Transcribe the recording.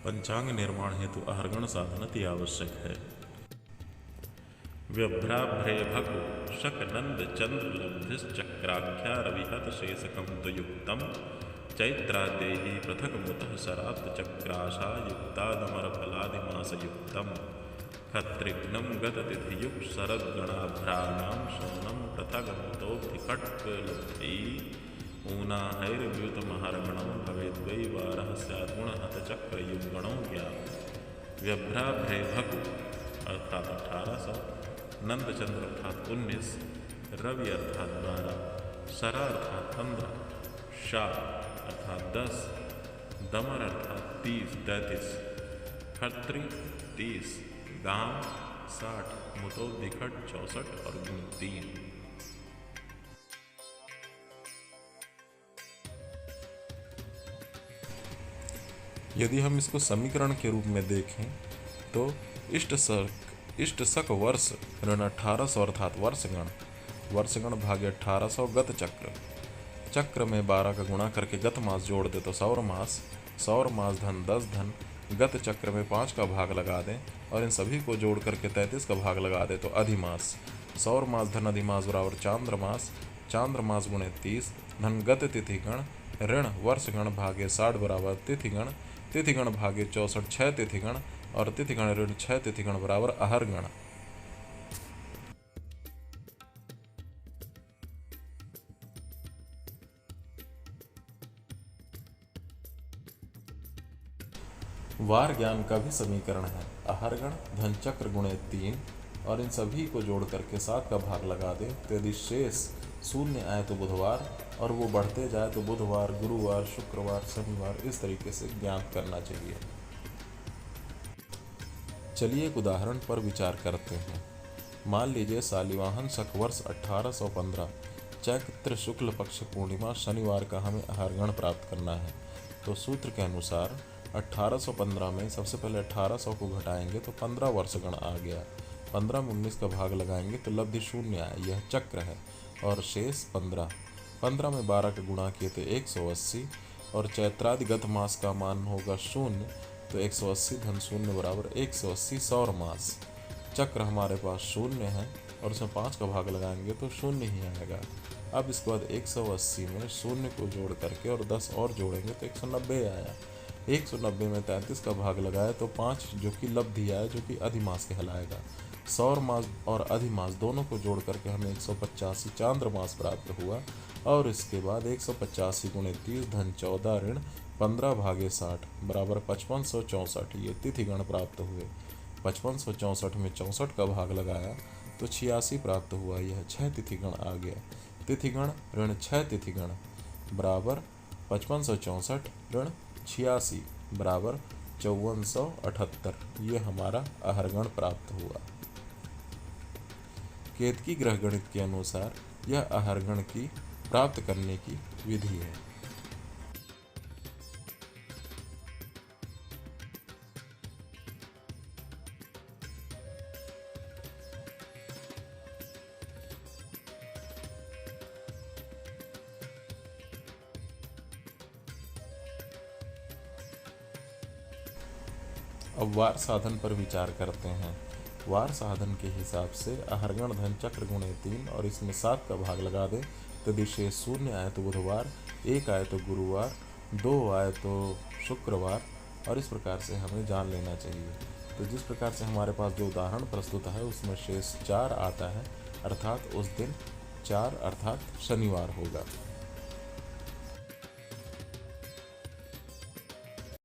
पंचांग निर्माण हेतु अहर्गण साधन अति आवश्यक है। व्यभ्राभ्रे भगु शक नंद चंद्र लब्धिश्चक्राख्या रविहत शेषकम तो युक्तम चैत्रादेहि पृथक मुतः शराब्द चक्राशा युक्तादमर फलादिमास युक्तम खत्रिघ्नम गततिथियुक्त शरद्गणाभ्राणाम शोनम पृथक मुतोऽधिकट्लब्धि ऊनाहैर्व्युतमहर्गणो भवेद्वै वारः स्याद्गुणहतचक्रयुग्गणो ज्ञात। व्यभ्राभ्रे भगु अर्थात 1800, नंदचंद्र अर्थात 19, रवि अर्थात 12, शरा अर्थात 15, शाह अर्थात 10, दमर अर्थात 33, खत्री 30, गांव 60, मुतोद्दिखट 64 और गुण 3। यदि हम इसको समीकरण के रूप में देखें तो इष्ट शक वर्ष ऋण 1800 अर्थात वर्षगण भागे 1800 गत चक्र में 12 का गुणा करके गत मास जोड़ दे तो सौर मास धन 10 धन गत चक्र में 5 का भाग लगा दें और इन सभी को जोड़ करके 33 का भाग लगा दे तो अधिमास। सौर मास धन अधिमास बराबर चांद्र मास गुणे 30 धन गत तिथिगण ऋण वर्षगण भागे 60 बराबर तिथिगण भागे 64 6 तिथिगण और तिथिगण ऋण 6 तिथिगण बराबर अहर्गण। वार ज्ञान का भी समीकरण है अहर्गण धन चक्र गुणे 3 और इन सभी को जोड़ करके 7 का भाग लगा दें तो यदि शेष शून्य आए तो बुधवार और वो बढ़ते जाए तो बुधवार गुरुवार शुक्रवार शनिवार इस तरीके से ज्ञात करना चाहिए। चलिए एक उदाहरण पर विचार करते हैं। मान लीजिए शालिवाहन शक वर्ष 1815 चैत्र शुक्ल पक्ष पूर्णिमा शनिवार का हमें अहर्गण प्राप्त करना है। तो सूत्र के अनुसार 1815 में सबसे पहले 1800 को घटाएंगे तो 15 वर्षगण आ गया। 15 में 19 का भाग लगाएंगे तो लब्धि शून्य आए, यह चक्र है और शेष 15 में 12 का गुणा किए तो 180 और चैत्रादि गत मास का मान होगा शून्य तो 180 धन शून्य बराबर 180 सौर मास। चक्र हमारे पास शून्य है और उसमें 5 का भाग लगाएंगे तो शून्य ही आएगा। अब इसके बाद 180 में शून्य को जोड़ करके और 10 और जोड़ेंगे तो 190 आया। 190 में 33 का भाग लगाया तो 5 जो कि लब्धि आया जो कि अधिमास कहलाएगा। सौर मास और अधिमास दोनों को जोड़ करके हमें 185 चांद्र मास प्राप्त हुआ और इसके बाद 185 गुणे 30 धन 14 ऋण 15 भागे 60 बराबर 5564 ये तिथिगण प्राप्त हुए। 5564 में 64 का भाग लगाया तो 86 प्राप्त हुआ, यह 6 तिथिगण आ गया। तिथिगण ऋण 6 तिथिगण बराबर 5564 ऋण 86 बराबर 5478 ये हमारा अहर्गण प्राप्त हुआ। केतकी ग्रह गणित के अनुसार यह अहर्गण की प्राप्त करने की विधि है। अब वार साधन पर विचार करते हैं। वार साधन के हिसाब से अहर्गण धन चक्र गुणे 3 और इसमें 7 का भाग लगा दें तो विशेष शून्य आए तो बुधवार, 1 आए तो गुरुवार, 2 आए तो शुक्रवार और इस प्रकार से हमें जान लेना चाहिए। तो जिस प्रकार से हमारे पास जो उदाहरण प्रस्तुत है उसमें शेष 4 आता है अर्थात उस दिन 4 अर्थात शनिवार होगा।